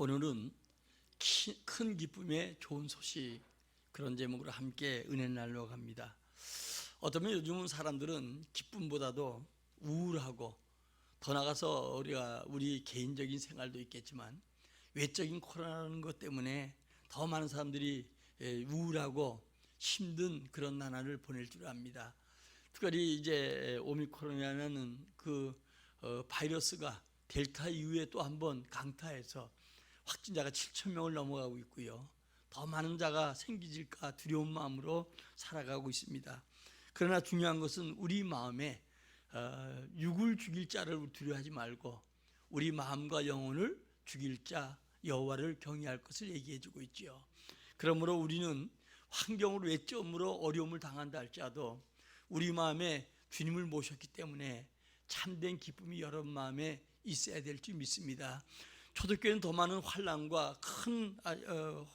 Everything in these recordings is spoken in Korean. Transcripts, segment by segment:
오늘은 큰 기쁨의 좋은 소식, 그런 제목으로 함께 은혜 나누어 갑니다. 어쩌면 요즘은 사람들은 기쁨보다도 우울하고, 더 나아가서 우리 개인적인 생활도 있겠지만 외적인 코로나라는 것 때문에 더 많은 사람들이 우울하고 힘든 그런 나날을 보낼 줄 압니다. 특별히 이제 오미크론이라는 바이러스가 델타 이후에 또 한 번 강타해서 확진자가 7천 명을 넘어가고 있고요. 더 많은 자가 생기질까 두려운 마음으로 살아가고 있습니다. 그러나 중요한 것은 우리 마음에 육을 죽일 자를 두려워하지 말고 우리 마음과 영혼을 죽일 자 여호와를 경외할 것을 얘기해주고 있지요. 그러므로 우리는 환경으로 외적으로 어려움을 당한다 할지라도 우리 마음에 주님을 모셨기 때문에 참된 기쁨이 여러분 마음에 있어야 될 줄 믿습니다. 초대교회는 더 많은 환난과 큰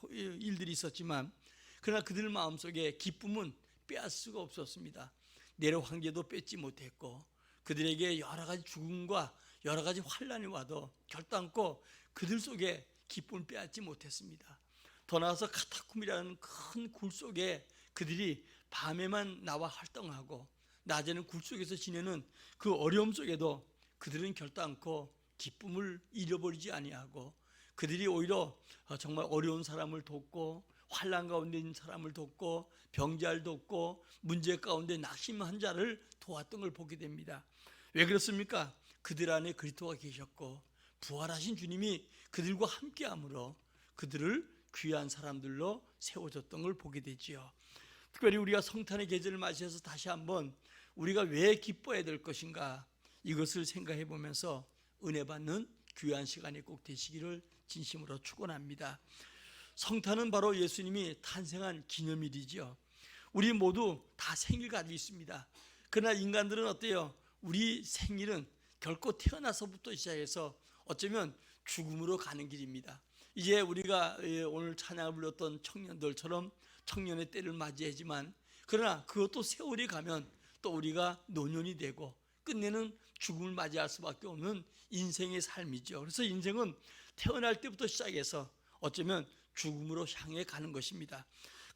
일들이 있었지만 그러나 그들 마음속에 기쁨은 빼앗을 수가 없었습니다. 네로 황제도 뺏지 못했고 그들에게 여러 가지 죽음과 여러 가지 환난이 와도 결단코 그들 속에 기쁨을 빼앗지 못했습니다. 더 나아가서 카타콤이라는 큰 굴 속에 그들이 밤에만 나와 활동하고 낮에는 굴 속에서 지내는 그 어려움 속에도 그들은 결단코 기쁨을 잃어버리지 아니하고 그들이 오히려 정말 어려운 사람을 돕고 환난 가운데 있는 사람을 돕고 병자를 돕고 문제 가운데 낙심한 자를 도왔던 걸 보게 됩니다. 왜 그렇습니까? 그들 안에 그리스도가 계셨고 부활하신 주님이 그들과 함께함으로 그들을 귀한 사람들로 세워졌던 걸 보게 되지요. 특별히 우리가 성탄의 계절을 맞이해서 다시 한번 우리가 왜 기뻐해야 될 것인가, 이것을 생각해 보면서 은혜 받는 귀한 시간이 꼭 되시기를 진심으로 축원합니다. 성탄은 바로 예수님이 탄생한 기념일이죠. 우리 모두 다 생일 가지고 있습니다. 그러나 인간들은 어때요? 우리 생일은 결코 태어나서부터 시작해서 어쩌면 죽음으로 가는 길입니다. 이제 우리가 오늘 찬양을 불렀던 청년들처럼 청년의 때를 맞이하지만 그러나 그것도 세월이 가면 또 우리가 노년이 되고 끝내는 죽음을 맞이할 수밖에 없는 인생의 삶이죠. 그래서 인생은 태어날 때부터 시작해서 어쩌면 죽음으로 향해 가는 것입니다.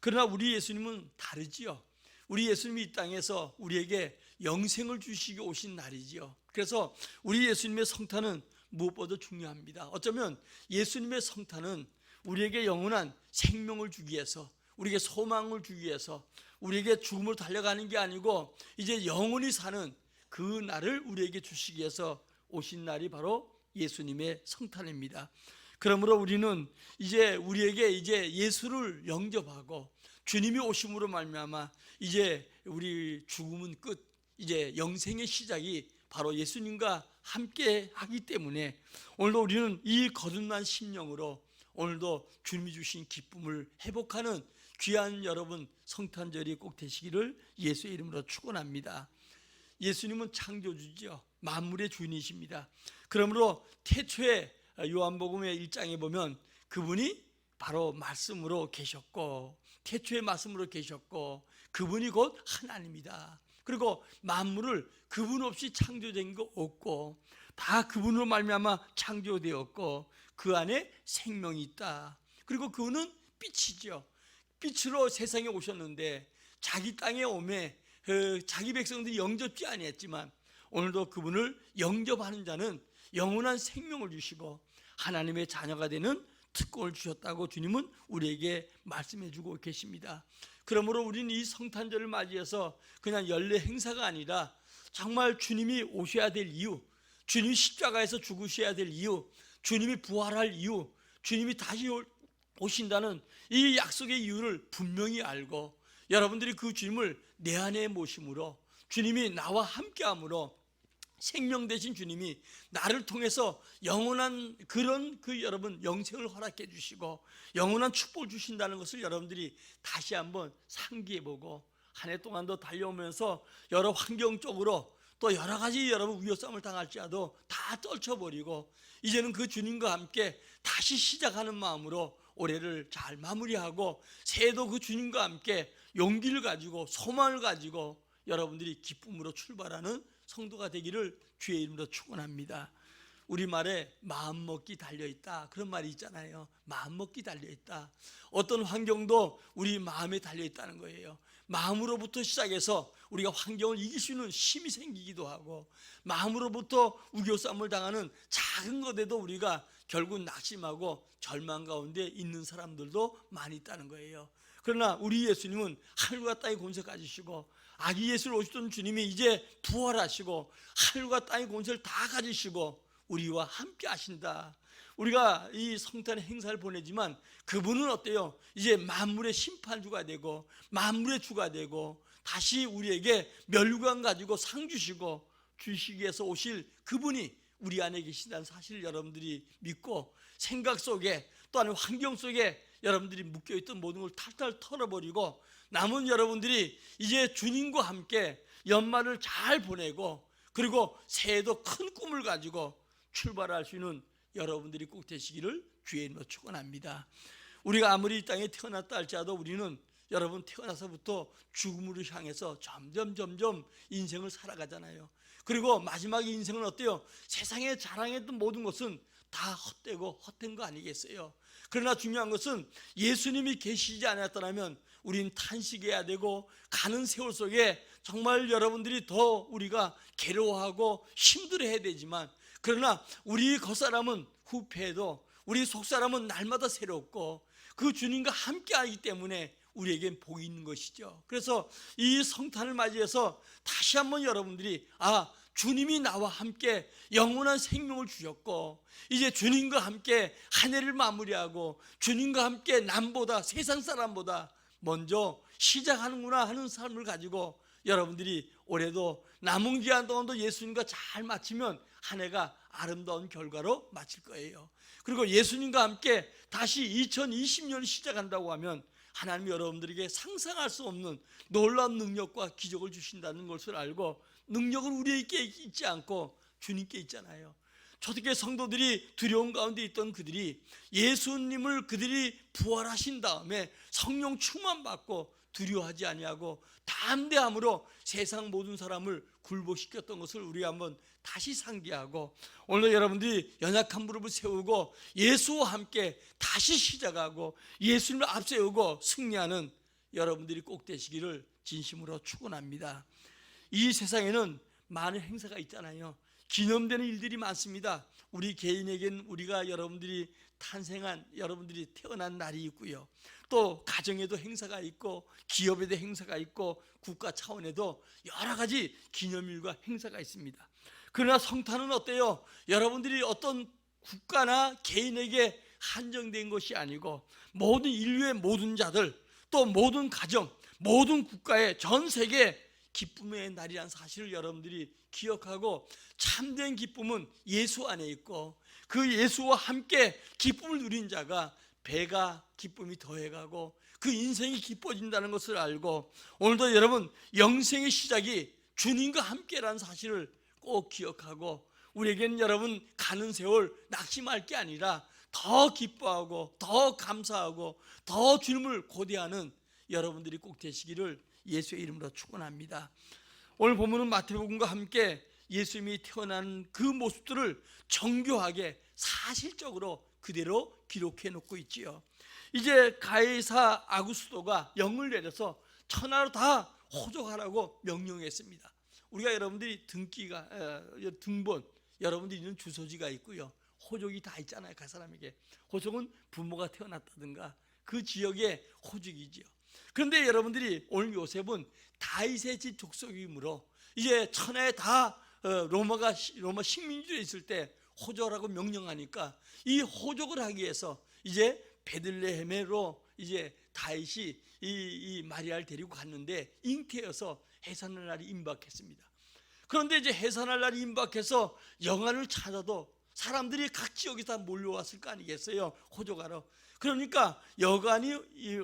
그러나 우리 예수님은 다르지요. 우리 예수님이 이 땅에서 우리에게 영생을 주시기 오신 날이지요. 그래서 우리 예수님의 성탄은 무엇보다 중요합니다. 어쩌면 예수님의 성탄은 우리에게 영원한 생명을 주기 위해서, 우리에게 소망을 주기 위해서, 우리에게 죽음으로 달려가는 게 아니고 이제 영원히 사는 그 날을 우리에게 주시기 위해서 오신 날이 바로 예수님의 성탄입니다. 그러므로 우리는 이제 우리에게 이제 예수를 영접하고 주님이 오심으로 말미암아 이제 우리 죽음은 끝, 이제 영생의 시작이 바로 예수님과 함께 하기 때문에 오늘도 우리는 이 거듭난 심령으로 오늘도 주님이 주신 기쁨을 회복하는 귀한 여러분 성탄절이 꼭 되시기를 예수의 이름으로 축원합니다. 예수님은 창조주죠. 만물의 주인이십니다. 그러므로 태초에 요한복음의 1장에 보면 그분이 바로 말씀으로 계셨고 태초의 말씀으로 계셨고 그분이 곧 하나님이다. 그리고 만물을 그분 없이 창조된 거 없고 다 그분으로 말미암아 창조되었고 그 안에 생명이 있다. 그리고 그분은 빛이죠. 빛으로 세상에 오셨는데 자기 땅에 오매 자기 백성들이 영접지 아니했지만 오늘도 그분을 영접하는 자는 영원한 생명을 주시고 하나님의 자녀가 되는 특권을 주셨다고 주님은 우리에게 말씀해 주고 계십니다. 그러므로 우리는 이 성탄절을 맞이해서 그냥 연례 행사가 아니라 정말 주님이 오셔야 될 이유, 주님이 십자가에서 죽으셔야 될 이유, 주님이 부활할 이유, 주님이 다시 오신다는 이 약속의 이유를 분명히 알고 여러분들이 그 주님을 내 안에 모심으로 주님이 나와 함께함으로 생명 되신 주님이 나를 통해서 영원한 그런 여러분 영생을 허락해 주시고 영원한 축복을 주신다는 것을 여러분들이 다시 한번 상기해보고 한 해 동안도 달려오면서 여러 환경적으로 또 여러 가지 여러분 위협성을 당할지라도 다 떨쳐버리고 이제는 그 주님과 함께 다시 시작하는 마음으로 올해를 잘 마무리하고 새해도 그 주님과 함께 용기를 가지고 소망을 가지고 여러분들이 기쁨으로 출발하는 성도가 되기를 주의 이름으로 축원합니다. 우리말에 마음먹기 달려있다 그런 말이 있잖아요. 마음먹기 달려있다. 어떤 환경도 우리 마음에 달려있다는 거예요. 마음으로부터 시작해서 우리가 환경을 이길 수 있는 힘이 생기기도 하고, 마음으로부터 우겨싸움을 당하는 작은 것에도 우리가 결국 낙심하고 절망 가운데 있는 사람들도 많이 있다는 거예요. 그러나 우리 예수님은 하늘과 땅의 권세 가지시고, 아기 예수를 오시던 주님이 이제 부활하시고 하늘과 땅의 권세를 다 가지시고 우리와 함께 하신다. 우리가 이 성탄의 행사를 보내지만 그분은 어때요? 이제 만물의 심판주가 되고 만물의 주가 되고 다시 우리에게 멸류관 가지고 상 주시고 주시기 위해서 오실 그분이 우리 안에 계신다는 사실을 여러분들이 믿고, 생각 속에 또한 환경 속에 여러분들이 묶여있던 모든 걸 탈탈 털어버리고 남은 여러분들이 이제 주님과 함께 연말을 잘 보내고, 그리고 새해도 큰 꿈을 가지고 출발할 수 있는 여러분들이 꼭 되시기를 주의 이름으로 축원합니다. 우리가 아무리 이 땅에 태어났다 할지라도 우리는 여러분 태어나서부터 죽음으로 향해서 점점 인생을 살아가잖아요. 그리고 마지막 인생은 어때요? 세상에 자랑했던 모든 것은 다 헛되고 헛된 거 아니겠어요? 그러나 중요한 것은 예수님이 계시지 않았더라면 우린 탄식해야 되고, 가는 세월 속에 정말 여러분들이 더 우리가 괴로워하고 힘들어해야 되지만, 그러나 우리 겉사람은 후패해도 우리 속사람은 날마다 새롭고 그 주님과 함께 하기 때문에 우리에겐 복이 있는 것이죠. 그래서 이 성탄을 맞이해서 다시 한번 여러분들이 주님이 나와 함께 영원한 생명을 주셨고, 이제 주님과 함께 한 해를 마무리하고 주님과 함께 남보다 세상 사람보다 먼저 시작하는구나 하는 삶을 가지고 여러분들이 올해도 남은 기간 동안도 예수님과 잘 마치면 한 해가 아름다운 결과로 마칠 거예요. 그리고 예수님과 함께 다시 2020년을 시작한다고 하면 하나님이 여러분들에게 상상할 수 없는 놀라운 능력과 기적을 주신다는 것을 알고, 능력은 우리에게 있지 않고 주님께 있잖아요. 초대교회 성도들이 두려움 가운데 있던 그들이 예수님을 그들이 부활하신 다음에 성령 충만받고 두려워하지 아니하고 담대함으로 세상 모든 사람을 굴복시켰던 것을 우리가 한번 다시 상기하고, 오늘 여러분들이 연약한 무릎을 세우고 예수와 함께 다시 시작하고 예수님을 앞세우고 승리하는 여러분들이 꼭 되시기를 진심으로 축원합니다. 이 세상에는 많은 행사가 있잖아요. 기념되는 일들이 많습니다. 우리 개인에게는 우리가 여러분들이 탄생한, 여러분들이 태어난 날이 있고요. 또 가정에도 행사가 있고 기업에도 행사가 있고 국가 차원에도 여러 가지 기념일과 행사가 있습니다. 그러나 성탄은 어때요? 여러분들이 어떤 국가나 개인에게 한정된 것이 아니고 모든 인류의 모든 자들, 또 모든 가정, 모든 국가의 전 세계 기쁨의 날이라는 사실을 여러분들이 기억하고, 참된 기쁨은 예수 안에 있고 그 예수와 함께 기쁨을 누린 자가 배가 기쁨이 더해가고 그 인생이 기뻐진다는 것을 알고, 오늘도 여러분 영생의 시작이 주님과 함께라는 사실을 꼭 기억하고, 우리에게는 여러분 가는 세월 낙심할 게 아니라 더 기뻐하고 더 감사하고 더 주님을 고대하는 여러분들이 꼭 되시기를 예수의 이름으로 축원합니다. 오늘 본문은 마태복음과 함께 예수님이 태어난 그 모습들을 정교하게 사실적으로 그대로 기록해 놓고 있지요. 이제 가이사 아구스도가 영을 내려서 천하로 다 호적하라고 명령했습니다. 우리가 여러분들이 등본 여러분들이 있는 주소지가 있고요, 호적이 다 있잖아요. 그 사람에게 호적은 부모가 태어났다든가 그 지역의 호적이지요. 그런데 여러분들이 오늘 요셉은 다윗의 집 족속이므로 이제 천하에 다 로마 식민지에 있을 때 호적하라고 명령하니까 이 호적을 하기 위해서 이제 베들레헴으로 이제 다윗이 이 마리아를 데리고 갔는데 잉태여서 해산할 날이 임박했습니다. 그런데 이제 해산할 날이 임박해서 영안을 찾아도 사람들이 각 지역에 다 몰려왔을 거 아니겠어요, 호적하러. 그러니까 여관이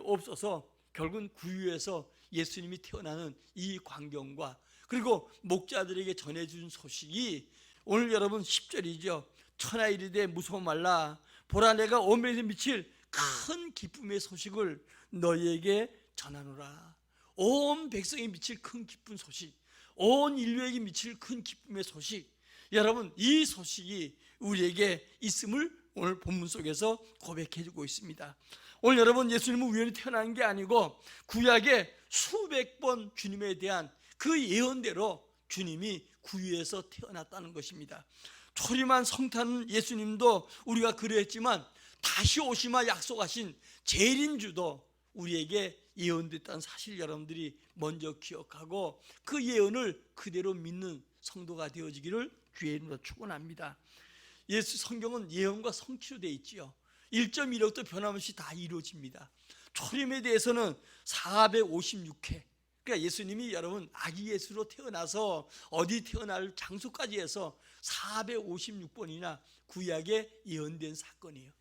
없어서 결국은 구유에서 예수님이 태어나는 이 광경과, 그리고 목자들에게 전해준 소식이 오늘 여러분 10절이죠. 천하 이르되 무서워 말라, 보라 내가 온 백성에 미칠 큰 기쁨의 소식을 너희에게 전하노라. 온 백성에 미칠 큰 기쁜 소식, 온 인류에게 미칠 큰 기쁨의 소식, 여러분 이 소식이 우리에게 있음을 오늘 본문 속에서 고백해주고 있습니다. 오늘 여러분, 예수님은 우연히 태어난 게 아니고 구약에 수백 번 주님에 대한 그 예언대로 주님이 구유에서 태어났다는 것입니다. 초림한 성탄 예수님도 우리가 그랬지만 다시 오시마 약속하신 재림주도 우리에게 예언됐다는 사실 여러분들이 먼저 기억하고 그 예언을 그대로 믿는 성도가 되어지기를 주의 이름으로 축원합니다. 예수 성경은 예언과 성취로 되어 있지요. 1.1억도 변함없이 다 이루어집니다. 초림에 대해서는 456회, 그러니까 예수님이 여러분 아기 예수로 태어나서 어디 태어날 장소까지 해서 456번이나 구약에 예언된 사건이에요.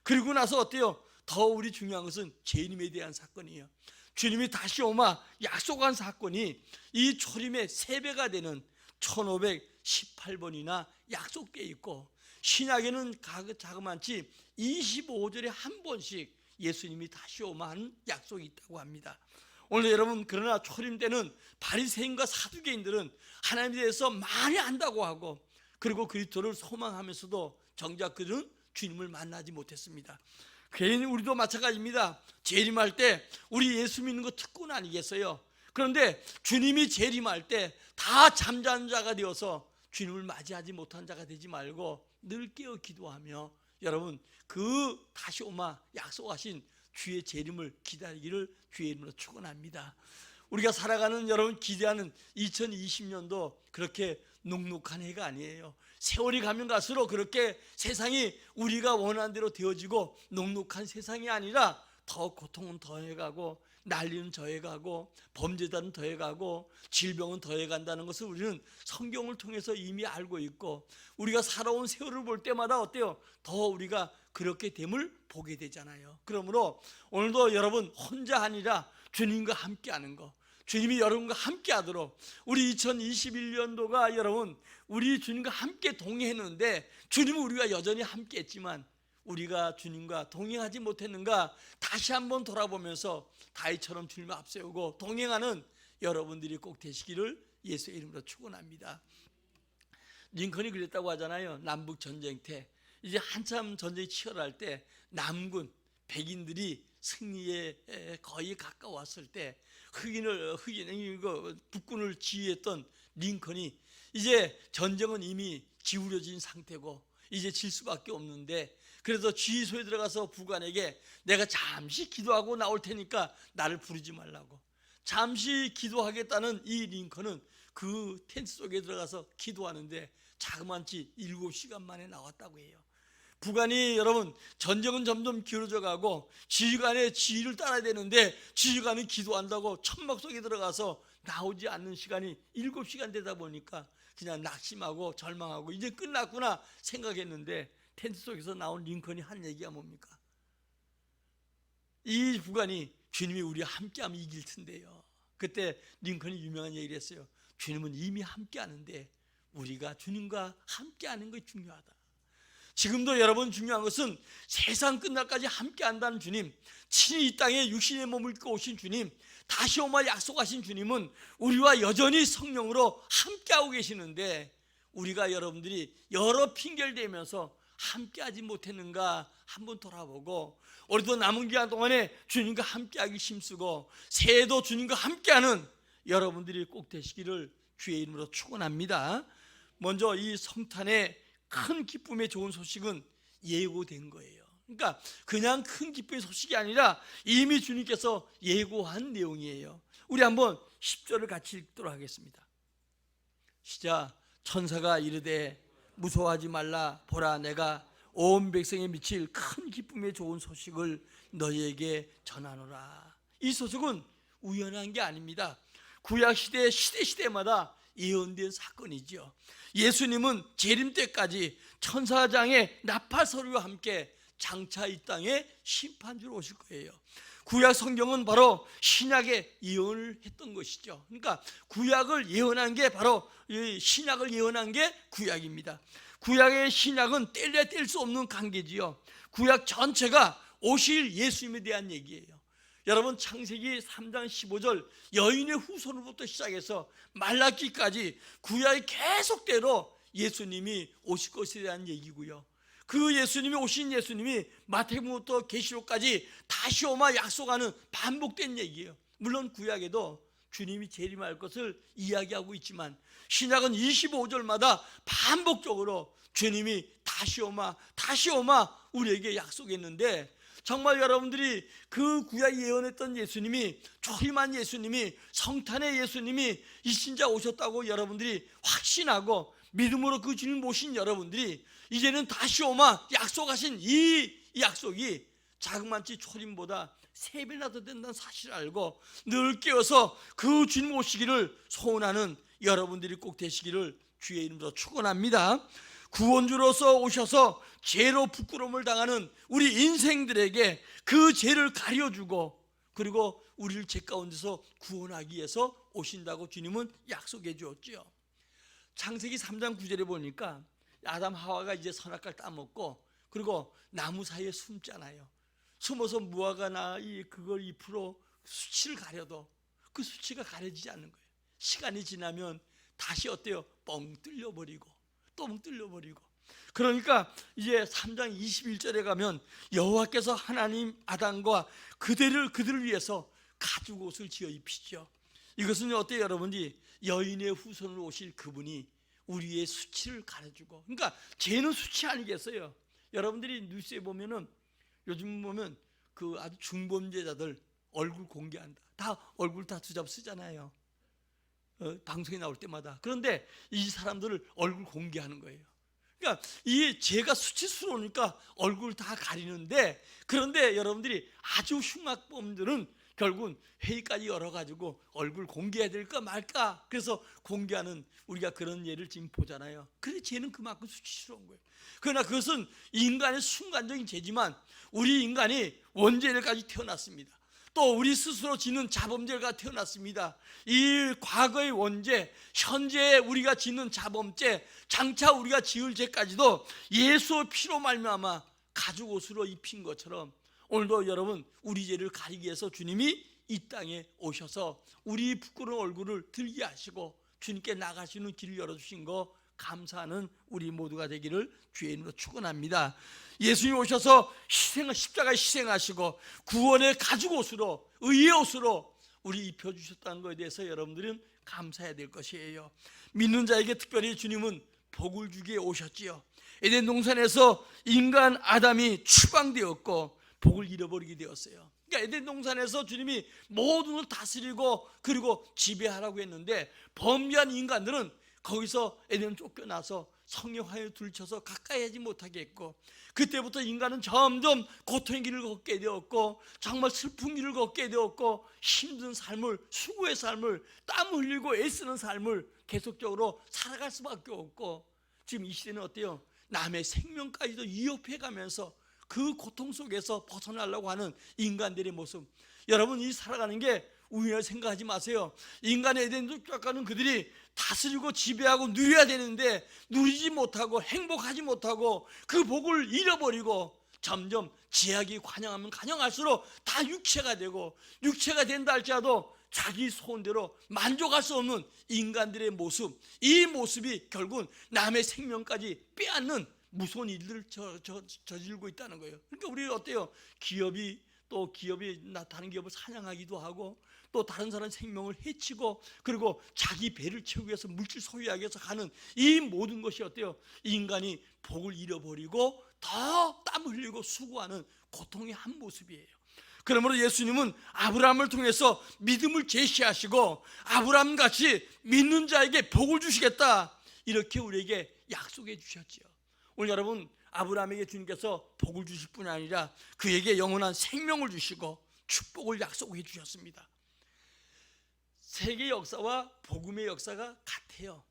그리고 나서 어때요? 더 우리 중요한 것은 재림에 대한 사건이에요. 주님이 다시 오마 약속한 사건이 이 초림의 3배가 되는 1518번이나 약속되어 있고, 신약에는 자그마치 25절에 한 번씩 예수님이 다시 오마 하는 약속이 있다고 합니다. 오늘 여러분, 그러나 초림 때는 바리새인과 사두개인들은 하나님에 대해서 많이 안다고 하고, 그리고 그리스도를 소망하면서도 정작 그들은 주님을 만나지 못했습니다. 괜히 우리도 마찬가지입니다. 재림할 때 우리 예수 믿는 거 특권 아니겠어요? 그런데 주님이 재림할 때 다 잠자는 자가 되어서 주님을 맞이하지 못한 자가 되지 말고 늘 깨어 기도하며 여러분 그 다시 오마 약속하신 주의 재림을 기다리기를 주의 이름으로 축원합니다. 우리가 살아가는 여러분 기대하는 2020년도 그렇게 녹록한 해가 아니에요. 세월이 가면 갈수록 그렇게 세상이 우리가 원하는 대로 되어지고 녹록한 세상이 아니라 더 고통은 더해가고 난리는 더해가고 범죄자는 더해가고 질병은 더해간다는 것을 우리는 성경을 통해서 이미 알고 있고, 우리가 살아온 세월을 볼 때마다 어때요? 더 우리가 그렇게 됨을 보게 되잖아요. 그러므로 오늘도 여러분 혼자 아니라 주님과 함께하는 거, 주님이 여러분과 함께하도록 우리 2021년도가 여러분 우리 주님과 함께 동행했는데, 주님은 우리가 여전히 함께했지만 우리가 주님과 동행하지 못했는가 다시 한번 돌아보면서 다윗처럼 주님을 앞세우고 동행하는 여러분들이 꼭 되시기를 예수의 이름으로 축원합니다. 링컨이 그랬다고 하잖아요. 남북 전쟁 때 이제 한참 전쟁이 치열할 때 남군 백인들이 승리에 거의 가까웠을 때 북군을 지휘했던 링컨이 이제 전쟁은 이미 기울어진 상태고 이제 질 수밖에 없는데, 그래서 지휘소에 들어가서 부관에게 내가 잠시 기도하고 나올 테니까 나를 부르지 말라고 잠시 기도하겠다는 이 링컨은 그 텐트 속에 들어가서 기도하는데 자그마치 7시간 만에 나왔다고 해요. 부관이 여러분 전쟁은 점점 길어져 가고 지휘관의 지휘를 따라야 되는데 지휘관이 기도한다고 천막 속에 들어가서 나오지 않는 시간이 7시간 되다 보니까 그냥 낙심하고 절망하고 이제 끝났구나 생각했는데, 텐트 속에서 나온 링컨이 한 얘기가 뭡니까? 이 부관이 주님이 우리와 함께하면 이길 텐데요. 그때 링컨이 유명한 얘기를 했어요. 주님은 이미 함께하는데 우리가 주님과 함께하는 것이 중요하다. 지금도 여러분 중요한 것은 세상 끝날까지 함께한다는 주님, 친히 이 땅에 육신의 몸을 입고 오신 주님, 다시 오마 약속하신 주님은 우리와 여전히 성령으로 함께하고 계시는데, 우리가 여러분들이 여러 핑계를 대면서 함께하지 못했는가 한번 돌아보고, 우리도 남은 기간 동안에 주님과 함께하기 힘쓰고 새해도 주님과 함께하는 여러분들이 꼭 되시기를 주의 이름으로 축원합니다. 먼저 이 성탄의 큰 기쁨의 좋은 소식은 예고된 거예요. 그러니까 그냥 큰 기쁨의 소식이 아니라 이미 주님께서 예고한 내용이에요. 우리 한번 10절을 같이 읽도록 하겠습니다. 시작. 천사가 이르되 무서워하지 말라. 보라, 내가 온 백성에 미칠 큰 기쁨의 좋은 소식을 너희에게 전하노라. 이 소식은 우연한 게 아닙니다. 구약 시대마다 예언된 사건이죠. 예수님은 재림 때까지 천사장의 나팔소리와 함께 장차 이 땅에 심판주로 오실 거예요. 구약 성경은 바로 신약의 예언을 했던 것이죠. 그러니까 구약을 예언한 게 바로 신약을 예언한 게 구약입니다. 구약의 신약은 뗄래야 뗄 수 없는 관계지요. 구약 전체가 오실 예수님에 대한 얘기예요. 여러분 창세기 3장 15절 여인의 후손으로부터 시작해서 말라기까지 구약이 계속대로 예수님이 오실 것에 대한 얘기고요. 그 예수님이 오신 예수님이 마태복음부터 계시록까지 다시 오마 약속하는 반복된 얘기예요. 물론 구약에도 주님이 재림할 것을 이야기하고 있지만 신약은 25절마다 반복적으로 주님이 다시 오마 우리에게 약속했는데, 정말 여러분들이 그 구약에 예언했던 예수님이, 초림한 예수님이, 성탄의 예수님이 이 진짜 오셨다고 여러분들이 확신하고 믿음으로 그 주님 모신 여러분들이 이제는 다시 오마 약속하신 이 약속이 자그마치 초림보다 3배나 더 된다는 사실을 알고 늘 깨어서 그 주님 오시기를 소원하는 여러분들이 꼭 되시기를 주의 이름으로 축원합니다. 구원주로서 오셔서 죄로 부끄러움을 당하는 우리 인생들에게 그 죄를 가려주고 그리고 우리를 죄 가운데서 구원하기 위해서 오신다고 주님은 약속해 주었지요. 창세기 3장 9절에 보니까 아담 하와가 이제 선악과를 따먹고 그리고 나무 사이에 숨잖아요. 숨어서 무화과나 그걸 잎으로 수치를 가려도 그 수치가 가려지지 않는 거예요. 시간이 지나면 다시 어때요? 뻥 뚫려버리고 또 뻥 뚫려버리고. 그러니까 이제 3장 21절에 가면 여호와께서 하나님 아담과 그들을 위해서 가죽 옷을 지어 입히죠. 이것은 어때요 여러분이? 여인의 후손으로 오실 그분이 우리의 수치를 가려주고, 그러니까 죄는 수치 아니겠어요? 여러분들이 뉴스에 보면은 요즘 보면 그 아주 중범죄자들 얼굴 공개한다. 다 얼굴 다 수잡 쓰잖아요. 방송에 나올 때마다. 그런데 이 사람들을 얼굴 공개하는 거예요. 그러니까 이 죄가 수치스러우니까 얼굴 다 가리는데, 그런데 여러분들이 아주 흉악범들은 결국은 회의까지 열어가지고 얼굴 공개해야 될까 말까, 그래서 공개하는 우리가 그런 예를 지금 보잖아요. 근데 죄는 그만큼 수치스러운 거예요. 그러나 그것은 인간의 순간적인 죄지만 우리 인간이 원죄를까지 태어났습니다. 또 우리 스스로 짓는 자범죄가 태어났습니다. 이 과거의 원죄, 현재 우리가 짓는 자범죄, 장차 우리가 지을 죄까지도 예수의 피로 말미암아 가죽 옷으로 입힌 것처럼 오늘도 여러분 우리 죄를 가리기 위해서 주님이 이 땅에 오셔서 우리 부끄러운 얼굴을 들게 하시고 주님께 나가시는 길을 열어주신 거 감사하는 우리 모두가 되기를 주의 이름으로 축원합니다. 예수님 오셔서 십자가에 희생하시고 구원의 가죽 옷으로, 의의 옷으로 우리 입혀주셨다는 것에 대해서 여러분들은 감사해야 될 것이에요. 믿는 자에게 특별히 주님은 복을 주기에 오셨지요. 에덴 동산에서 인간 아담이 추방되었고 복을 잃어버리게 되었어요. 그러니까 에덴 동산에서 주님이 모든 걸 다스리고 그리고 지배하라고 했는데 범죄한 인간들은 거기서 에덴을 쫓겨나서 성령하에 둘쳐서 가까이 하지 못하게 했고, 그때부터 인간은 점점 고통의 길을 걷게 되었고 정말 슬픈 길을 걷게 되었고 힘든 삶을, 수고의 삶을, 땀 흘리고 애쓰는 삶을 계속적으로 살아갈 수밖에 없고, 지금 이 시대는 어때요? 남의 생명까지도 위협해가면서 그 고통 속에서 벗어나려고 하는 인간들의 모습. 여러분, 이 살아가는 게 우연히 생각하지 마세요. 인간의 에덴을 쫓아가는 그들이 다스리고 지배하고 누려야 되는데 누리지 못하고 행복하지 못하고 그 복을 잃어버리고 점점 제약이 관영하면 관영할수록 다 육체가 되고, 육체가 된다 할지라도 자기 소원대로 만족할 수 없는 인간들의 모습, 이 모습이 결국은 남의 생명까지 빼앗는 무서운 일들을 저지르고 있다는 거예요. 그러니까 우리 어때요? 기업이 다른 기업을 사냥하기도 하고 또 다른 사람 생명을 해치고 그리고 자기 배를 채우기 위해서 물질 소유하기 위해서 가는 이 모든 것이 어때요? 인간이 복을 잃어버리고 더 땀 흘리고 수고하는 고통의 한 모습이에요. 그러므로 예수님은 아브라함을 통해서 믿음을 제시하시고 아브라함같이 믿는 자에게 복을 주시겠다, 이렇게 우리에게 약속해 주셨지요. 오늘 여러분, 아브라함에게 주님께서 복을 주실 뿐 아니라 그에게 영원한 생명을 주시고 축복을 약속해 주셨습니다. 세계 역사와 복음의 역사가 같아요.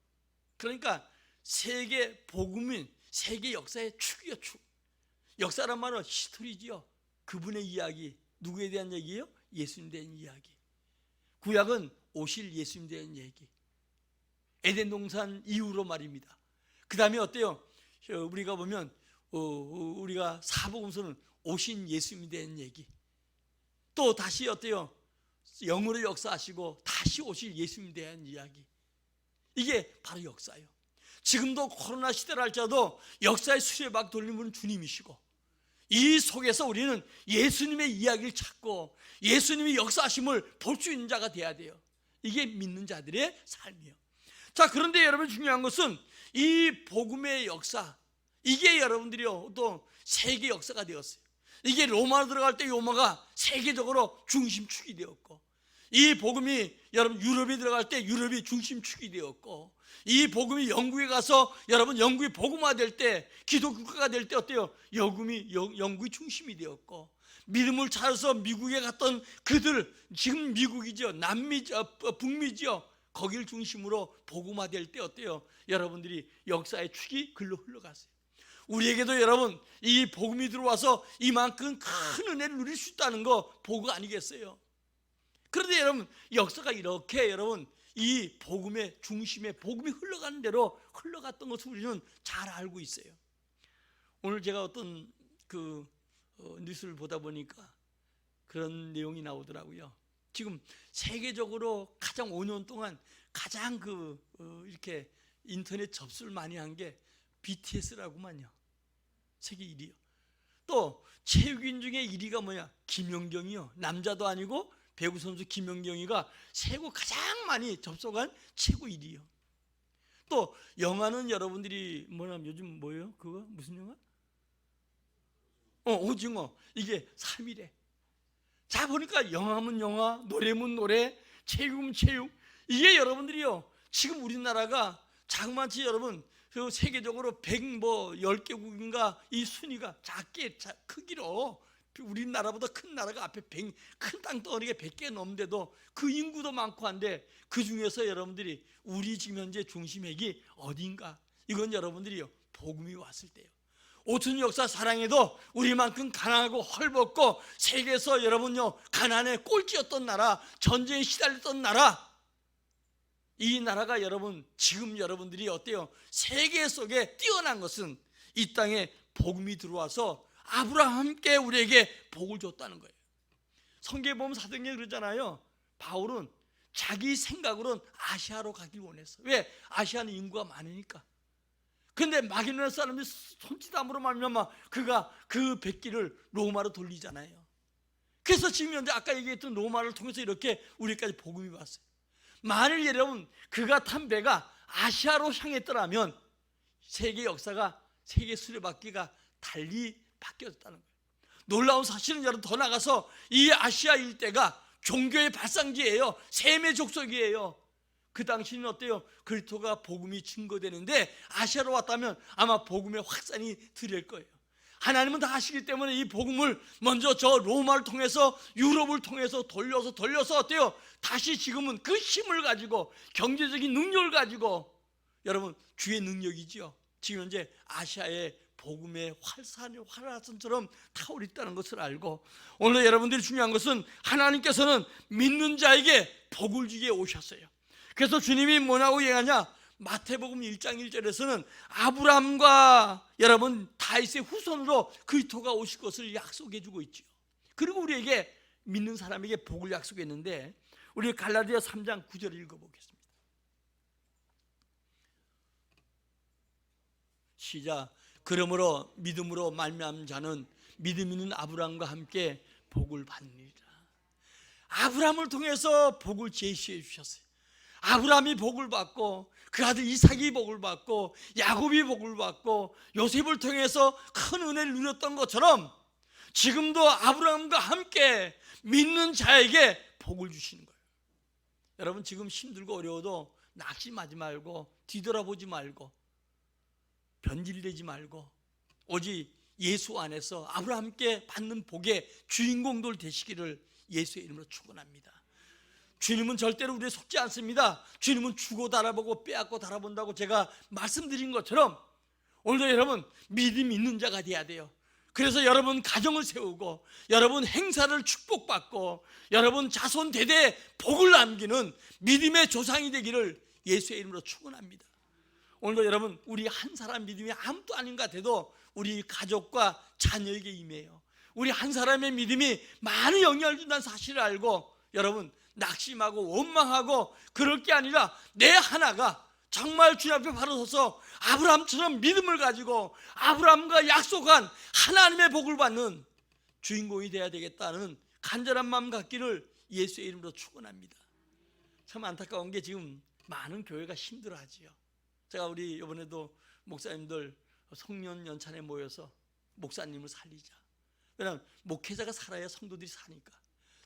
그러니까 세계 복음인 세계 역사의 축이요, 축. 역사란 말은 히스토리지요. 그분의 이야기. 누구에 대한 얘기예요? 예수님에 대한 이야기. 구약은 오실 예수님에 대한 얘기. 에덴 동산 이후로 말입니다. 그 다음에 어때요? 우리가 보면 우리가 사복음서는 오신 예수님에 대한 얘기. 또 다시 어때요? 영으로 역사하시고 다시 오실 예수님에 대한 이야기. 이게 바로 역사예요. 지금도 코로나 시대를 할지라도 역사의 수레바퀴 돌리는 분은 주님이시고, 이 속에서 우리는 예수님의 이야기를 찾고 예수님의 역사하심을 볼 수 있는 자가 돼야 돼요. 이게 믿는 자들의 삶이에요. 자, 그런데 여러분, 중요한 것은 이 복음의 역사, 이게 여러분들이요 또 세계 역사가 되었어요. 이게 로마로 들어갈 때 로마가 세계적으로 중심축이 되었고, 이 복음이 여러분 유럽에 들어갈 때 유럽이 중심축이 되었고, 이 복음이 영국에 가서 여러분 영국이 복음화될 때, 기독국가가 될 때 어때요? 영국이 중심이 되었고, 믿음을 찾아서 미국에 갔던 그들, 지금 미국이죠, 남미죠, 북미죠, 거기를 중심으로 복음화될 때 어때요? 여러분들이 역사의 축이 글로 흘러갔어요. 우리에게도 여러분 이 복음이 들어와서 이만큼 큰 은혜를 누릴 수 있다는 거 복음 아니겠어요? 그런데 여러분, 역사가 이렇게 여러분 이 복음의 중심에 복음이 흘러가는 대로 흘러갔던 것을 우리는 잘 알고 있어요. 오늘 제가 어떤 뉴스를 보다 보니까 그런 내용이 나오더라고요. 지금 세계적으로 가장 5년 동안 가장 이렇게 인터넷 접수를 많이 한 게 BTS라고만요. 세계 1위요. 또 체육인 중에 1위가 뭐냐? 김연경이요. 남자도 아니고 배구 선수 김연경이가 세계 가장 많이 접속한 최고 1위요. 또 영화는 여러분들이 요즘 뭐예요? 그거 무슨 영화? 오징어. 이게 3위래. 자, 보니까 영화면 영화, 노래면 노래, 체육은 체육. 이게 여러분들이요 지금 우리나라가 자그마치 여러분 세계적으로 10개국인가 이 순위가 크기로 우리나라보다 큰 나라가 앞에 큰 땅덩어리가 100개 넘는데도 그 인구도 많고 한데, 그 중에서 여러분들이 우리 지금 현재 중심핵이 어딘가? 이건 여러분들이요 복음이 왔을 때요. 5천 역사 사랑해도 우리만큼 가난하고 헐벗고 세계에서 여러분요 가난의 꼴찌였던 나라, 전쟁에 시달렸던 나라, 이 나라가 여러분 지금 여러분들이 어때요? 세계 속에 뛰어난 것은 이 땅에 복음이 들어와서 아브라함께 우리에게 복을 줬다는 거예요. 성경에 보면 사도행전에 그러잖아요. 바울은 자기 생각으로는 아시아로 가길 원했어. 왜? 아시아는 인구가 많으니까. 그런데 마게도냐 사람들이 손짓함으로 말미암아 그가 그 백기를 로마로 돌리잖아요. 그래서 지금 현재 아까 얘기했던 로마를 통해서 이렇게 우리까지 복음이 왔어요. 만일 여러분 그가 탄 배가 아시아로 향했더라면 세계 역사가, 세계 수레바퀴가 달리 바뀌었다는 거예요. 놀라운 사실은 여러분 더 나가서 이 아시아 일대가 종교의 발상지예요. 셈의 족속이에요. 그 당시는 어때요? 그리스도가 복음이 증거되는데 아시아로 왔다면 아마 복음의 확산이 드릴 거예요. 하나님은 다 아시기 때문에 이 복음을 먼저 저 로마를 통해서 유럽을 통해서 돌려서 어때요? 다시 지금은 그 힘을 가지고 경제적인 능력을 가지고 여러분 주의 능력이지요. 지금 현재 아시아의 복음의 활화산처럼 타오르고 있다는 것을 알고, 오늘 여러분들이 중요한 것은 하나님께서는 믿는 자에게 복을 주기에 오셨어요. 그래서 주님이 뭐라고 얘기하냐? 마태복음 1장 1절에서는 아브라함과 여러분 다윗의 후손으로 그리스도가 오실 것을 약속해 주고 있죠. 그리고 우리에게 믿는 사람에게 복을 약속했는데, 우리 갈라디아 3장 9절을 읽어보겠습니다. 시작. 그러므로 믿음으로 말미암은 자는 믿음 있는 아브라함과 함께 복을 받느니라. 아브라함을 통해서 복을 제시해 주셨어요. 아브라함이 복을 받고 그 아들 이삭이 복을 받고 야곱이 복을 받고 요셉을 통해서 큰 은혜를 누렸던 것처럼 지금도 아브라함과 함께 믿는 자에게 복을 주시는 거예요. 여러분 지금 힘들고 어려워도 낙심하지 말고 뒤돌아보지 말고 변질되지 말고 오직 예수 안에서 아브라함께 받는 복의 주인공들 되시기를 예수의 이름으로 축원합니다. 주님은 절대로 우리에 속지 않습니다. 주님은 주고 달아보고 빼앗고 달아본다고 제가 말씀드린 것처럼 오늘도 여러분 믿음 있는 자가 돼야 돼요. 그래서 여러분 가정을 세우고 여러분 행사를 축복받고 여러분 자손 대대에 복을 남기는 믿음의 조상이 되기를 예수의 이름으로 축원합니다. 오늘도 여러분 우리 한 사람 믿음이 아무도 아닌 것 같아도 우리 가족과 자녀에게 임해요. 우리 한 사람의 믿음이 많은 영향을 준다는 사실을 알고 여러분 낙심하고 원망하고 그럴 게 아니라 내 하나가 정말 주님 앞에 바로 서서 아브라함처럼 믿음을 가지고 아브라함과 약속한 하나님의 복을 받는 주인공이 되어야 되겠다는 간절한 마음 갖기를 예수의 이름으로 축원합니다. 참 안타까운 게 지금 많은 교회가 힘들어하지요. 제가 우리 이번에도 목사님들 성년 연찬에 모여서 목사님을 살리자. 왜냐하면 목회자가 살아야 성도들이 사니까.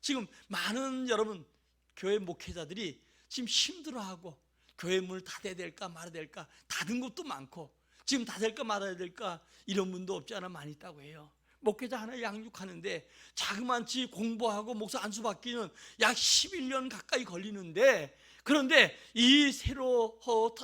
지금 많은 여러분 교회 목회자들이 지금 힘들어하고 교회 문을 닫아야 될까 말아야 될까 닫은 곳도 많고 지금 닫을까 말아야 될까 이런 분도 없지 않아 많이 있다고 해요. 목회자 하나 양육하는데 자그만치 공부하고 목사 안수 받기는 약 11년 가까이 걸리는데, 그런데 이 새로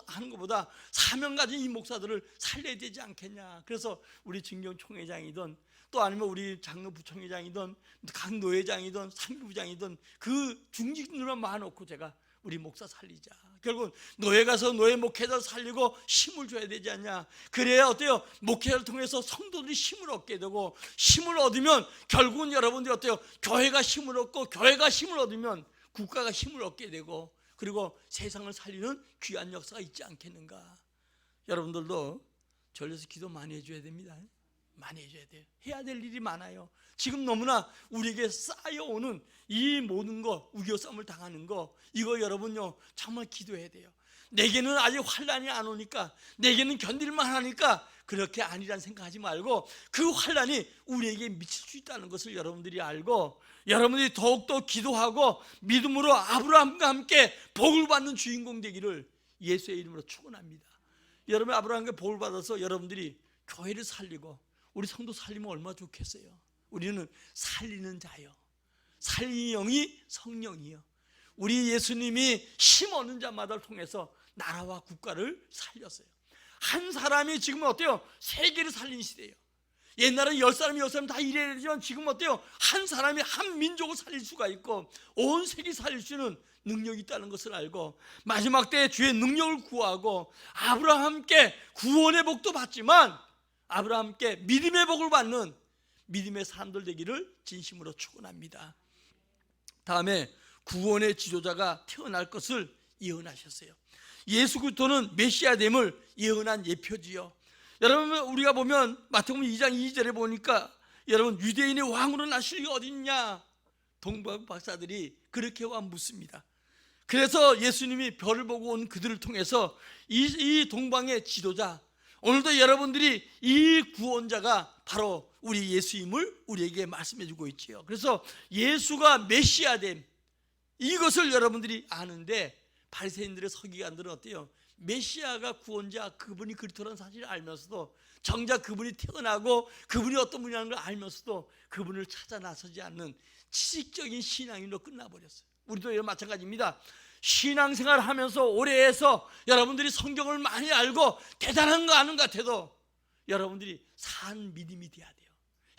하는 것보다 사명 가진 이 목사들을 살려야 되지 않겠냐. 그래서 우리 진경 총회장이든 또 아니면 우리 장로 부총회장이든 각 노회장이든 상부장이든 그 중직들만 모아놓고 제가 우리 목사 살리자. 결국은 노예 가서 노예 목회자 살리고 힘을 줘야 되지 않냐. 그래야 어때요? 목회를 통해서 성도들이 힘을 얻게 되고, 힘을 얻으면 결국은 여러분들이 어때요? 교회가 힘을 얻고, 교회가 힘을 얻으면 국가가 힘을 얻게 되고, 그리고 세상을 살리는 귀한 역사가 있지 않겠는가. 여러분들도 절려서 기도 많이 해줘야 됩니다. 많이 해줘야 돼요. 해야 될 일이 많아요. 지금 너무나 우리에게 쌓여오는 이 모든 거, 우겨쌈을 당하는 거, 이거 여러분요 정말 기도해야 돼요. 내게는 아직 환난이 안 오니까, 내게는 견딜만 하니까 그렇게 아니란 생각하지 말고, 그 환난이 우리에게 미칠 수 있다는 것을 여러분들이 알고, 여러분들이 더욱더 기도하고 믿음으로 아브라함과 함께 복을 받는 주인공 되기를 예수의 이름으로 축원합니다. 여러분 아브라함과 복을 받아서 여러분들이 교회를 살리고 우리 성도 살리면 얼마나 좋겠어요. 우리는 살리는 자요, 살리는 영이 성령이요. 우리 예수님이 힘 얻는 자마다를 통해서 나라와 국가를 살렸어요. 한 사람이 지금 어때요? 세계를 살리는 시대예요. 옛날에 10사람 10사람 다 일해야 되지만 지금 어때요? 한 사람이 한 민족을 살릴 수가 있고 온 세계 살릴 수 있는 능력이 있다는 것을 알고, 마지막 때에 주의 능력을 구하고 아브라함께 구원의 복도 받지만 아브라함께 믿음의 복을 받는 믿음의 사람들 되기를 진심으로 축원합니다. 다음에 구원의 지도자가 태어날 것을 예언하셨어요. 예수 그리스도는 메시아됨을 예언한 예표지요. 여러분 우리가 보면 마태복음 2장 2절에 보니까 여러분 유대인의 왕으로 나실 게 어딨냐, 동방 박사들이 그렇게 와 묻습니다. 그래서 예수님이 별을 보고 온 그들을 통해서 이 동방의 지도자, 오늘도 여러분들이 이 구원자가 바로 우리 예수임을 우리에게 말씀해 주고 있지요. 그래서 예수가 메시아됨, 이것을 여러분들이 아는데 바리새인들의 서기관들은 어때요? 메시아가 구원자, 그분이 그리스도라는 사실을 알면서도, 정작 그분이 태어나고 그분이 어떤 분이라는 걸 알면서도 그분을 찾아 나서지 않는 지식적인 신앙인으로 끝나버렸어요. 우리도 마찬가지입니다. 신앙생활을 하면서 오래 해서 여러분들이 성경을 많이 알고 대단한 거 아는 것 같아도 여러분들이 산 믿음이 돼야 돼요.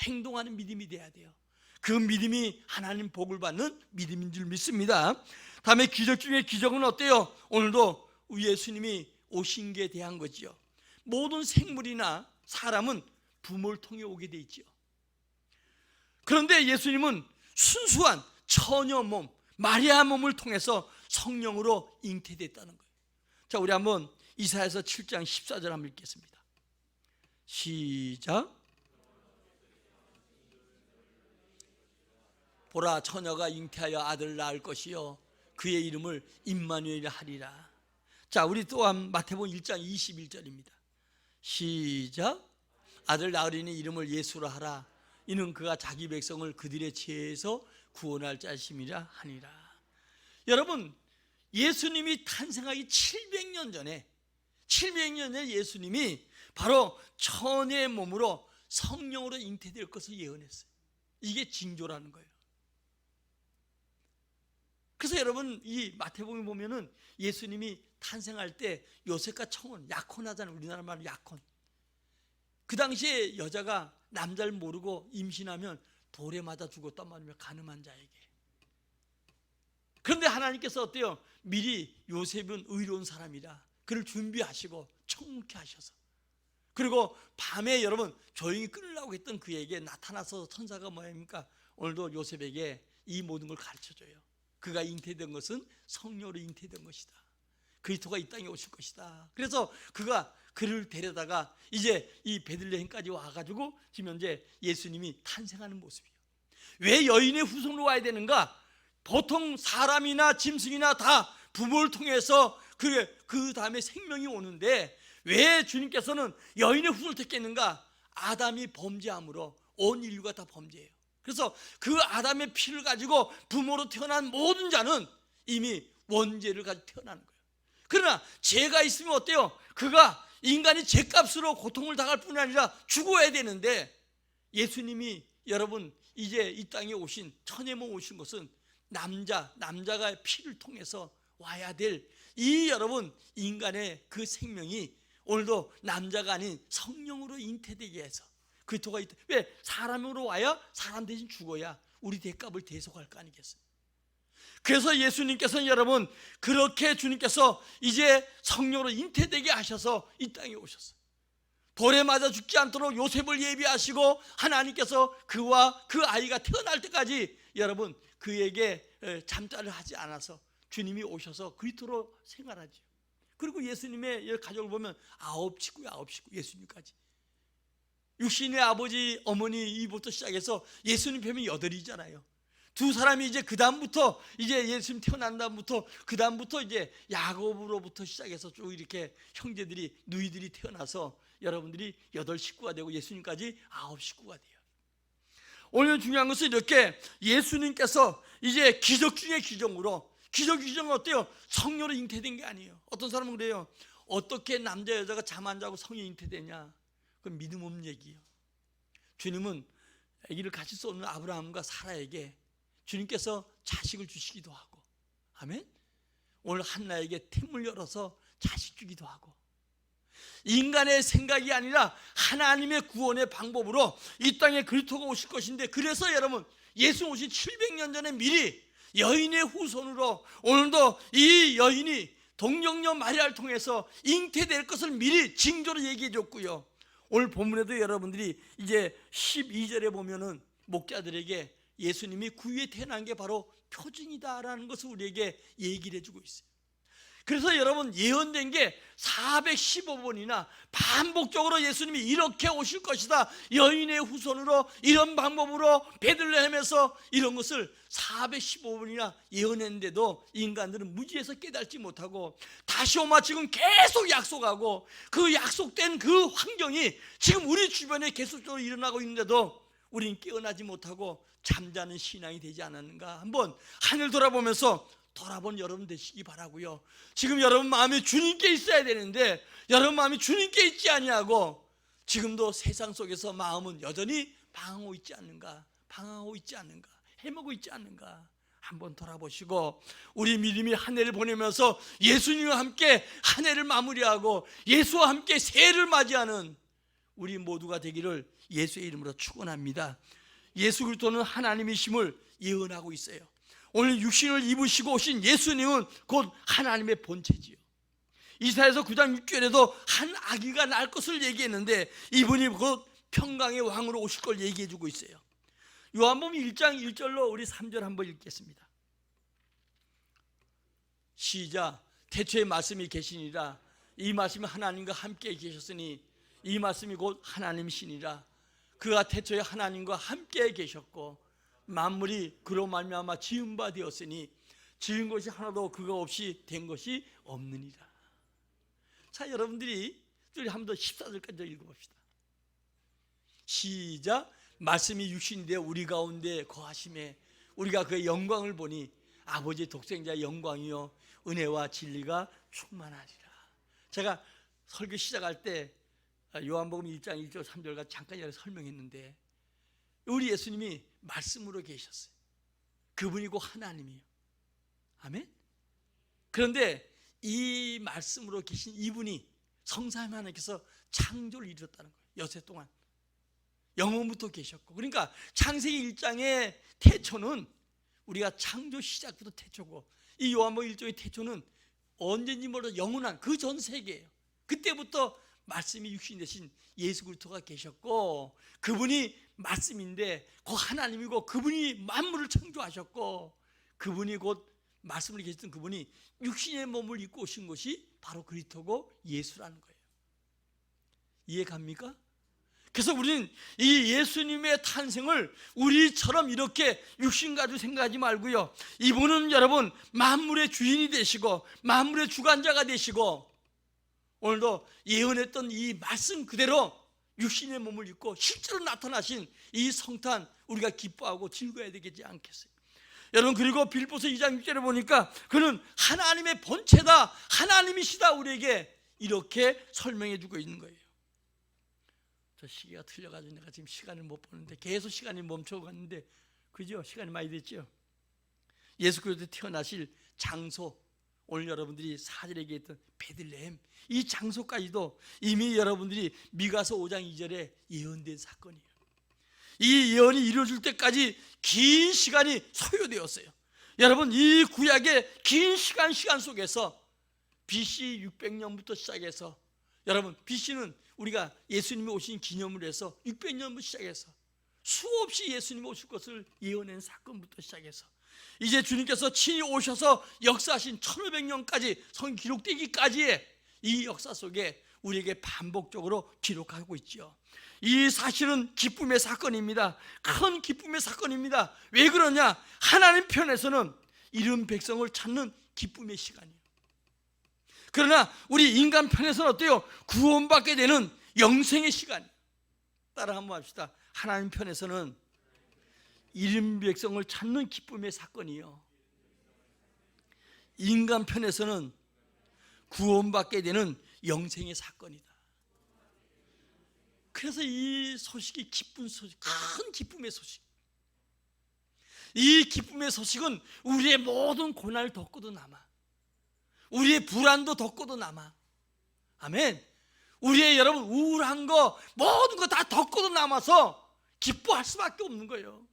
행동하는 믿음이 돼야 돼요. 그 믿음이 하나님 복을 받는 믿음인 줄 믿습니다. 다음에 기적 중에 기적은 어때요? 오늘도 예수님이 오신 게 대한 거지요. 모든 생물이나 사람은 부모를 통해 오게 돼 있지요. 그런데 예수님은 순수한 처녀 몸, 마리아 몸을 통해서 성령으로 잉태됐다는 거예요. 자, 우리 한번 이사야서 7장 14절 한번 읽겠습니다. 시작. 보라, 처녀가 잉태하여 아들을 낳을 것이요 그의 이름을 임마누엘 하리라. 자, 우리 또한 마태복음 1장 21절입니다. 시작. 아들 낳으리니 이름을 예수라 하라. 이는 그가 자기 백성을 그들의 죄에서 구원할 자심이라 하니라. 여러분, 예수님이 탄생하기 700년 전에 예수님이 바로 처녀의 몸으로 성령으로 잉태될 것을 예언했어요. 이게 징조라는 거예요. 그래서 여러분 이 마태복음에 보면은 예수님이 탄생할 때 요셉과 청혼, 약혼하잖아요. 우리나라 말로 약혼. 그 당시에 여자가 남자를 모르고 임신하면 돌에 맞아 죽었단 말이에요. 가늠한 자에게. 그런데 하나님께서 어때요? 미리 요셉은 의로운 사람이라 그를 준비하시고 청케 하셔서, 그리고 밤에 여러분 조용히 끊으려고 했던 그에게 나타나서 천사가 뭐입니까? 오늘도 요셉에게 이 모든 걸 가르쳐줘요. 그가 잉태된 것은 성령으로 잉태된 것이다. 그리스도가 이 땅에 오실 것이다. 그래서 그가 그를 데려다가 이제 이 베들레헴까지 와가지고 지금 현재 예수님이 탄생하는 모습이에요. 왜 여인의 후손으로 와야 되는가? 보통 사람이나 짐승이나 다 부모를 통해서 그 다음에 생명이 오는데 왜 주님께서는 여인의 후손을 택했는가? 아담이 범죄함으로 온 인류가 다 범죄예요. 그래서 그 아담의 피를 가지고 부모로 태어난 모든 자는 이미 원죄를 가지고 태어나는 거예요. 그러나 죄가 있으면 어때요? 그가 인간이 죄값으로 고통을 당할 뿐 아니라 죽어야 되는데, 예수님이 여러분 이제 이 땅에 오신 천혜몸 오신 것은 남자가 피를 통해서 와야 될 이 여러분 인간의 그 생명이 오늘도 남자가 아닌 성령으로 잉태되게 해서 그리스도가 있다. 왜? 사람으로 와야 사람 대신 죽어야 우리 대값을 대속할 거 아니겠어요? 그래서 예수님께서는 여러분 그렇게 주님께서 이제 성령으로 잉태되게 하셔서 이 땅에 오셨어요. 돌에 맞아 죽지 않도록 요셉을 예비하시고 하나님께서 그와 그 아이가 태어날 때까지 여러분 그에게 잠자를 하지 않아서 주님이 오셔서 그리스도로 생활하죠. 그리고 예수님의 가족을 보면 9 식구 예수님까지. 육신의 아버지 어머니 이부터 시작해서 예수님 뵈면 8이잖아요. 두 사람이 이제 그 다음부터 이제 예수님 태어난 다음부터 그 다음부터 이제 야곱으로부터 시작해서 쭉 이렇게 형제들이 누이들이 태어나서 여러분들이 8식구가 되고 예수님까지 9식구가 돼요. 오늘 중요한 것은 이렇게 예수님께서 이제 기적 중의 기적으로, 기적은 어때요? 성령으로 잉태된 게 아니에요. 어떤 사람은 그래요. 어떻게 남자 여자가 잠 안 자고 성령이 잉태되냐? 그건 믿음 없는 얘기예요. 주님은 아기를 가질 수 없는 아브라함과 사라에게 주님께서 자식을 주시기도 하고, 아멘. 오늘 한나에게 템을 열어서 자식 주기도 하고, 인간의 생각이 아니라 하나님의 구원의 방법으로 이 땅에 그리스도가 오실 것인데, 그래서 여러분 예수 오신 700년 전에 미리 여인의 후손으로 오늘도 이 여인이 동정녀 마리아를 통해서 잉태될 것을 미리 징조로 얘기해 줬고요. 오늘 본문에도 여러분들이 이제 12절에 보면은 목자들에게 예수님이 구유에 태어난 게 바로 표징이다라는 것을 우리에게 얘기를 해주고 있어요. 그래서 여러분 예언된 게 415번이나 반복적으로 예수님이 이렇게 오실 것이다, 여인의 후손으로 이런 방법으로 베들레헴에서 이런 것을 415번이나 예언했는데도 인간들은 무지해서 깨닫지 못하고 다시 오마 지금 계속 약속하고 그 약속된 그 환경이 지금 우리 주변에 계속적으로 일어나고 있는데도 우리는 깨어나지 못하고 잠자는 신앙이 되지 않았는가? 한번 하늘 돌아보면서 돌아본 여러분 되시기 바라고요. 지금 여러분 마음이 주님께 있어야 되는데 여러분 마음이 주님께 있지 아니하고 지금도 세상 속에서 마음은 여전히 방황하고 있지 않는가? 헤매고 있지 않는가? 한번 돌아보시고 우리 믿음이 한 해를 보내면서 예수님과 함께 한 해를 마무리하고 예수와 함께 새해를 맞이하는 우리 모두가 되기를 예수의 이름으로 축원합니다. 예수 그리스도는 하나님이심을 예언하고 있어요. 오늘 육신을 입으시고 오신 예수님은 곧 하나님의 본체지요. 이사야서 9장 6절에도 한 아기가 날 것을 얘기했는데 이분이 곧 평강의 왕으로 오실 걸 얘기해 주고 있어요. 요한복음 1장 1절로 우리 3절 한번 읽겠습니다. 시작. 태초에 말씀이 계시니라. 이 말씀이 하나님과 함께 계셨으니 이 말씀이 곧 하나님이시니라. 그가 태초에 하나님과 함께 계셨고 만물이 그로 말미암아 지은 바 되었으니 지은 것이 하나도 그가 없이 된 것이 없느니라. 자, 여러분들이 한 번 더 14절까지 읽어봅시다. 시작. 말씀이 육신이 되어 우리 가운데 거하심에 우리가 그의 영광을 보니 아버지의 독생자의 영광이요 은혜와 진리가 충만하리라. 제가 설교 시작할 때 요한복음 1장 1절 3절과 잠깐 설명했는데 우리 예수님이 말씀으로 계셨어요. 그분이 곧 하나님이에요. 아멘. 그런데 이 말씀으로 계신 이분이 성삼위 하나님께서 창조를 이루었다는 거예요. 여세 동안 영원부터 계셨고, 그러니까 창세기 1장의 태초는 우리가 창조 시작부터 태초고 이 요한복음 1장의 태초는 언제인지 몰라도 영원한 그 전 세계예요. 그때부터 말씀이 육신 되신 예수 그리스도가 계셨고 그분이 말씀인데 곧 하나님이고 그분이 만물을 창조하셨고 그분이 곧 말씀을 계셨던 그분이 육신의 몸을 입고 오신 것이 바로 그리스도고 예수라는 거예요. 이해 갑니까? 그래서 우리는 이 예수님의 탄생을 우리처럼 이렇게 육신 가지고 생각하지 말고요, 이분은 여러분 만물의 주인이 되시고 만물의 주관자가 되시고 오늘도 예언했던 이 말씀 그대로 육신의 몸을 입고 실제로 나타나신 이 성탄, 우리가 기뻐하고 즐거워야 되겠지 않겠어요? 여러분, 그리고 빌립보서 2장 6절에 보니까 그는 하나님의 본체다, 하나님이시다, 우리에게 이렇게 설명해 주고 있는 거예요. 저 시계가 틀려가지고 내가 지금 시간을 못 보는데 계속 시간이 멈춰갔는데, 그죠? 시간이 많이 됐죠? 예수 그리스도 태어나실 장소, 오늘 여러분들이 사절에 얘기했던 베들레헴, 이 장소까지도 이미 여러분들이 미가서 5장 2절에 예언된 사건이에요. 이 예언이 이루어질 때까지 긴 시간이 소요되었어요. 여러분, 이 구약의 긴 시간 속에서 BC 600년부터 시작해서, 여러분 BC는 우리가 예수님이 오신 기념을 해서 600년부터 시작해서 수없이 예수님이 오실 것을 예언한 사건부터 시작해서 이제 주님께서 친히 오셔서 역사하신 1500년까지 성경 기록되기까지의 이 역사 속에 우리에게 반복적으로 기록하고 있죠. 이 사실은 기쁨의 사건입니다. 큰 기쁨의 사건입니다. 왜 그러냐? 하나님 편에서는 잃은 백성을 찾는 기쁨의 시간이에요. 그러나 우리 인간 편에서는 어때요? 구원받게 되는 영생의 시간. 따라 한번 합시다. 하나님 편에서는 잃은 백성을 찾는 기쁨의 사건이요, 인간 편에서는 구원받게 되는 영생의 사건이다. 그래서 이 소식이 기쁜 소식, 큰 기쁨의 소식. 이 기쁨의 소식은 우리의 모든 고난을 덮고도 남아, 우리의 불안도 덮고도 남아. 아멘. 우리의 여러분 우울한 거 모든 거 다 덮고도 남아서 기뻐할 수밖에 없는 거예요.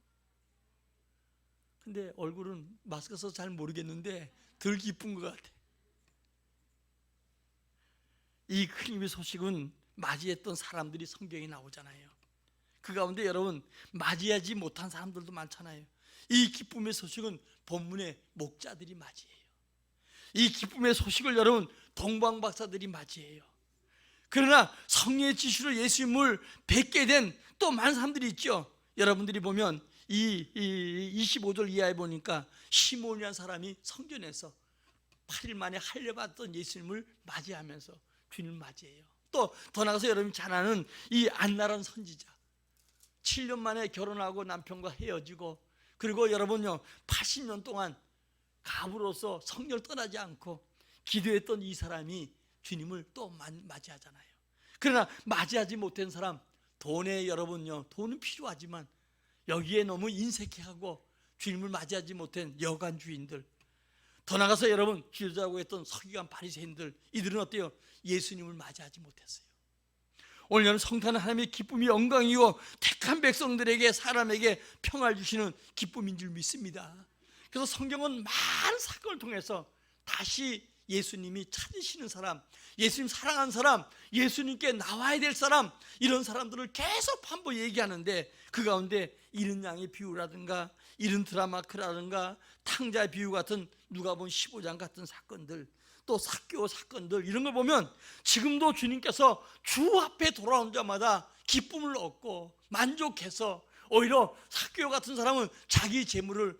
근데 얼굴은 마스크 써서 잘 모르겠는데 덜 기쁜 것 같아. 이 큰 힘의 소식은 맞이했던 사람들이 성경에 나오잖아요. 그 가운데 여러분 맞이하지 못한 사람들도 많잖아요. 이 기쁨의 소식은 본문의 목자들이 맞이해요. 이 기쁨의 소식을 여러분 동방박사들이 맞이해요. 그러나 성령의 지시로 예수님을 뵙게 된 또 많은 사람들이 있죠. 여러분들이 보면 이 25절 이하에 보니까 시몬이라는 사람이 성전에서 8일 만에 할례받았던 예수님을 맞이하면서 주님을 맞이해요. 또 더 나가서 여러분이 잘 아는 이 안나라는 선지자, 7년 만에 결혼하고 남편과 헤어지고, 그리고 여러분요 80년 동안 가부로서 성령을 떠나지 않고 기도했던 이 사람이 주님을 또 맞이하잖아요. 그러나 맞이하지 못한 사람, 돈에 여러분요 돈은 필요하지만 여기에 너무 인색해하고 주님을 맞이하지 못한 여관 주인들, 더 나가서 여러분 지도자고 했던 서기관 바리새인들, 이들은 어때요? 예수님을 맞이하지 못했어요. 오늘 여러분 성탄은 하나님의 기쁨이 영광이고 택한 백성들에게, 사람에게 평화를 주시는 기쁨인 줄 믿습니다. 그래서 성경은 많은 사건을 통해서 다시 예수님이 찾으시는 사람, 예수님 사랑하는 사람, 예수님께 나와야 될 사람, 이런 사람들을 계속 반복 얘기하는데, 그 가운데 잃은 양의 비유라든가 잃은 드라마크라든가 탕자의 비유 같은 누가복음 15장 같은 사건들, 또 삭개오 사건들, 이런 걸 보면 지금도 주님께서 주 앞에 돌아온 자마다 기쁨을 얻고 만족해서, 오히려 삭개오 같은 사람은 자기 재물을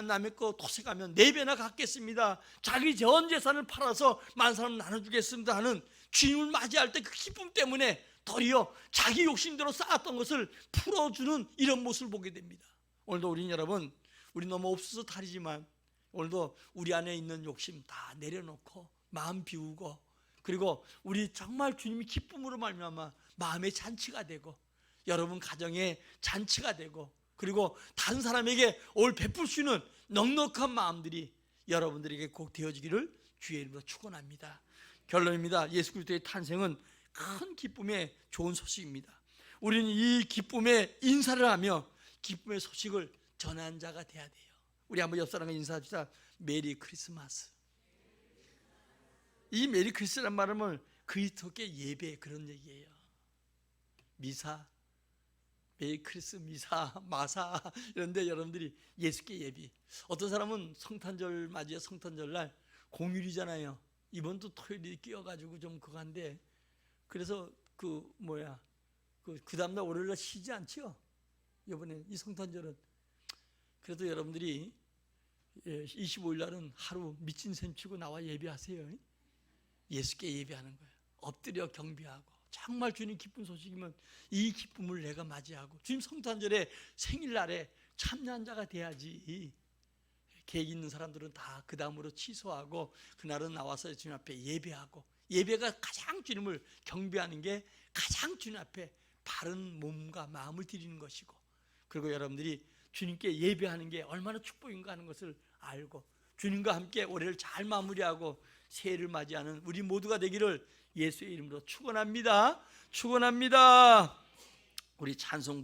남의 거 토색하면 4배나 갚겠습니다, 자기 전 재산을 팔아서 많은 사람 나눠주겠습니다 하는 주님을 맞이할 때 그 기쁨 때문에 도리어 자기 욕심대로 쌓았던 것을 풀어주는 이런 모습을 보게 됩니다. 오늘도 우리 여러분, 우리 너무 없어서 다르지만 오늘도 우리 안에 있는 욕심 다 내려놓고 마음 비우고, 그리고 우리 정말 주님이 기쁨으로 말미암아 마음의 잔치가 되고, 여러분 가정의 잔치가 되고, 그리고 다른 사람에게 올 베풀 수 있는 넉넉한 마음들이 여러분들에게 꼭 되어지기를 주의 이름으로 축원합니다. 결론입니다. 예수 그리스도의 탄생은 큰 기쁨의 좋은 소식입니다. 우리는 이 기쁨에 인사를 하며 기쁨의 소식을 전한 자가 돼야 돼요. 우리 한번 옆 사람과 인사합시다. 메리 크리스마스. 이 메리 크리스라는 말은 그리스도께 예배, 그런 얘기예요. 미사, 메리 크리스 미사 마사 이런데 여러분들이 예수께 예비. 어떤 사람은 성탄절 맞이야. 성탄절 날 공휴일이잖아요. 이번도 토요일이 끼어가지고 좀 그간데, 그래서 그 다음날 월요일 날 쉬지 않죠. 이번에 이 성탄절은. 그래도 여러분들이 25일 날은 하루 미친 셈 치고 나와 예배하세요. 예수께 예배하는 거예요. 엎드려 경배하고, 정말 주님 기쁜 소식이면 이 기쁨을 내가 맞이하고, 주님 성탄절에 생일날에 참여한 자가 돼야지. 계획 있는 사람들은 다 그 다음으로 취소하고 그날은 나와서 주님 앞에 예배하고, 예배가 가장 주님을 경배하는 게 가장 주님 앞에 바른 몸과 마음을 드리는 것이고, 그리고 여러분들이 주님께 예배하는 게 얼마나 축복인가 하는 것을 알고 주님과 함께 올해를 잘 마무리하고 새해를 맞이하는 우리 모두가 되기를 예수의 이름으로 축원합니다. 축원합니다. 우리 찬송